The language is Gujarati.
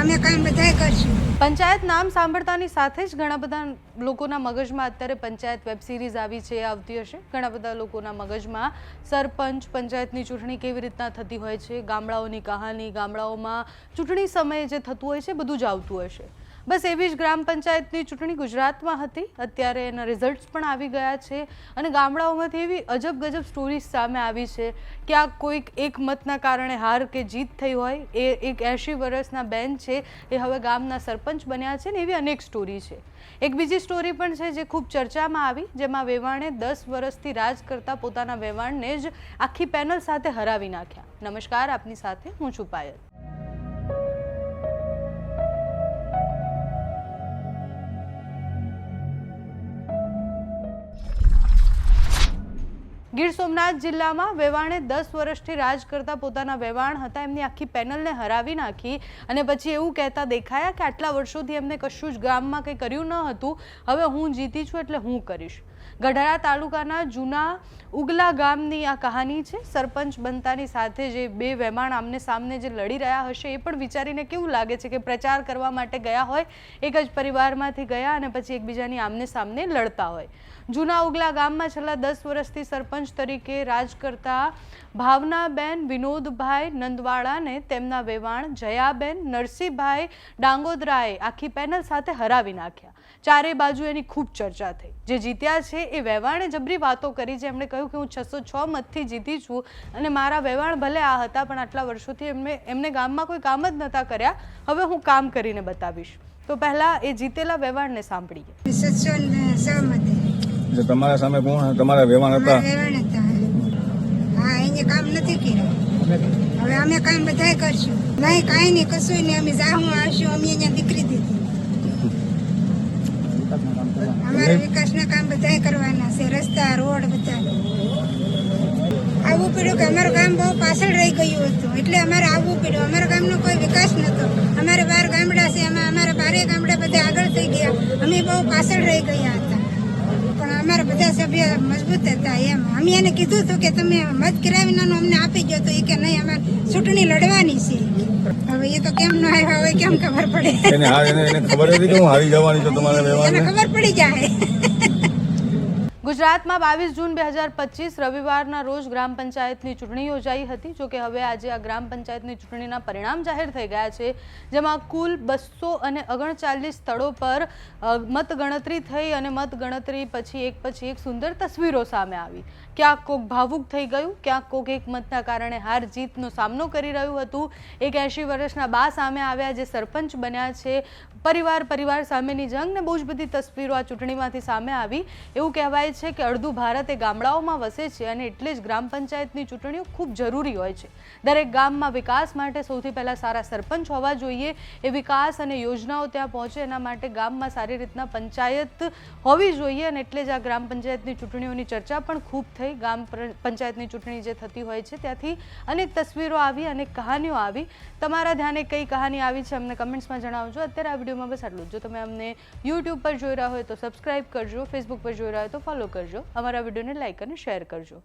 અમે કામ બધાય કરશું। પંચાયત નામ સાંભળતાની સાથે જ ઘણા બધા લોકોના મગજમાં અત્યારે પંચાયત વેબ સિરીઝ આવી છે, આવતી હશે। ઘણા બધા લોકોના મગજમાં સરપંચ પંચાયતની ચૂંટણી કેવી રીતના થતી હોય છે, ગામડાઓની કહાની, ગામડાઓમાં ચૂંટણી સમયે જે થતું હોય છે બધું જ આવતું હશે। બસ એવી જ ગ્રામ પંચાયતની ચૂંટણી ગુજરાતમાં હતી। અત્યારે એના રિઝલ્ટ્સ પણ આવી ગયા છે અને ગામડાઓમાંથી એવી અજબ ગજબ સ્ટોરીઝ સામે આવી છે કે આ કોઈક એક મતના કારણે હાર કે જીત થઈ હોય, એ એક 80 વર્ષના બેન છે એ હવે ગામના સરપંચ બન્યા છે ને એવી અનેક સ્ટોરી છે। એક બીજી સ્ટોરી પણ છે જે ખૂબ ચર્ચામાં આવી, જેમાં વેવાણે 10 વર્ષથી રાજ કરતા પોતાના વેવાણને જ આખી પેનલ સાથે હરાવી નાખ્યા। નમસ્કાર, આપની સાથે હું છું પાયલ। ગીર સોમનાથ જિલ્લામાં વેવાણે 10 વર્ષથી રાજ કરતા પોતાના વેવાણ હતા એમની આખી પેનલને હરાવી નાખી અને પછી એવું કહેતા દેખાયા કે આટલા વર્ષોથી એમને કશું જ ગામમાં કંઈ કર્યું ન હતું, હવે હું જીતી છું એટલે હું કરીશ। ગઢડા તાલુકાના જૂના ઉગલા ગામની આ કહાની છે। સરપંચ બનતાની સાથે જે બે વેવાણ આમને સામને જે લડી રહ્યા હશે એ પણ વિચારીને કેવું લાગે છે કે પ્રચાર કરવા માટે ગયા હોય, એક જ પરિવારમાંથી ગયા અને પછી એકબીજાની આમને સામને લડતા હોય। જૂના ઉગલા ગામમાં છેલ્લા 10 વર્ષથી સરપંચ તરીકે રાજ કરતા ભાવનાબેન વિનોદભાઈ નંદવાળાને તેમના વેવાણ જયાબેન નરસિંહભાઈ ડાંગોદરાએ આખી પેનલ સાથે હરાવી નાખ્યા। ચારે બાજુ એની ખૂબ ચર્ચા થઈ। જે જીત્યા છે એ વેવાણે જબરી વાતો કરી છે। એમણે કહ્યું કે હું 606 મતથી જીતી છું અને મારા વેવાણ ભલે આ હતા પણ આટલા વર્ષોથી એમને ગામમાં કોઈ કામ જ નહોતા કર્યા, હવે હું કામ કરીને બતાવીશ। તો પહેલા એ જીતેલા વેવાણને સાંભળીએ। 706 મતે એટલે તમારા સામે કોણ તમારા વેવાણ હતા? વેવાણ હતા। હા, એને કામ નથી કર્યું, હવે અમે કામ બધાય કરશું। નહીં, કાંઈ નહીં, કશું નહીં, અમે જાહું આવશું, અમે અહીંયા દીકરી દીધી। અમારા વિકાસના કામ બધાય કરવાના છે, રસ્તા રોડ બધા। આવવું પડ્યું કે અમારું ગામ બહુ પાછળ રહી ગયું હતું એટલે અમારે આવવું પડ્યું। અમારા ગામનો કોઈ વિકાસ નહોતો। અમારે 12 ગામડા છે, એમાં અમારા 12 ગામડા બધા આગળ થઈ ગયા, અમે બહુ પાછળ રહી ગયા હતા। પણ અમારા બધા સભ્ય મજબૂત હતા એમ। અમે એને કીધું હતું કે તમે મત કરાવીને અમને આપી ગયો તો એ કે નહીં, અમારે ચૂંટણી લડવાની છે। હવે એ તો કેમ ન આવ્યા હોય, કેમ ખબર પડે? એને ખબર હતી કે હું હારી જવાની છું તમારા વેવાણને? એને ખબર પડી જાય। ગુજરાતમાં 22 જૂન 2025 રવિવારના રોજ ગ્રામ પંચાયતની ચૂંટણી યોજાઈ હતી। જોકે હવે આજે આ ગ્રામ પંચાયતની ચૂંટણીના પરિણામ જાહેર થઈ ગયા છે, જેમાં કુલ 239 સ્થળો પર મતગણતરી થઈ અને મતગણતરી પછી એક સુંદર તસવીરો સામે આવી। ક્યાંક કોક ભાવુક થઈ ગયું, ક્યાંક કોક એક મતના કારણે હાર જીતનો સામનો કરી રહ્યું હતું। એક 80 વર્ષના બા સામે આવ્યા જે સરપંચ બન્યા છે। પરિવાર સામેની જંગ ને બહુ જ બધી તસવીરો આ ચૂંટણીમાંથી સામે આવી। એવું કહેવાય છે કે અડધું ભારત એ ગામડાઓમાં વસે છે અને એટલે જ ગ્રામ પંચાયતની ચૂંટણીઓ ખૂબ જરૂરી હોય છે। દરેક ગામમાં વિકાસ માટે સૌથી પહેલાં સારા સરપંચ હોવા જોઈએ, એ વિકાસ અને યોજનાઓ ત્યાં પહોંચે એના માટે ગામમાં સારી રીતના પંચાયત હોવી જોઈએ અને એટલે જ આ ગ્રામ પંચાયતની ચૂંટણીઓની ચર્ચા પણ ખૂબ થઈ। ગ્રામ પંચાયતની ચૂંટણી જે થતી હોય છે ત્યાંથી અનેક તસવીરો આવી, અનેક કહાનીઓ આવી। તમારા ધ્યાને કઈ કહાની આવી છે અમને કમેન્ટ્સમાં જણાવજો। અત્યારે આ વિડીયોમાં બસ આટલું જ। જો તમે અમને યુટ્યુબ પર જોઈ રહ્યા હોય તો સબસ્ક્રાઇબ કરજો, ફેસબુક પર જોઈ રહ્યા હોય તો ફોલો કરજો, અમારા વિડીયોને લાઇક અને શેર કરજો।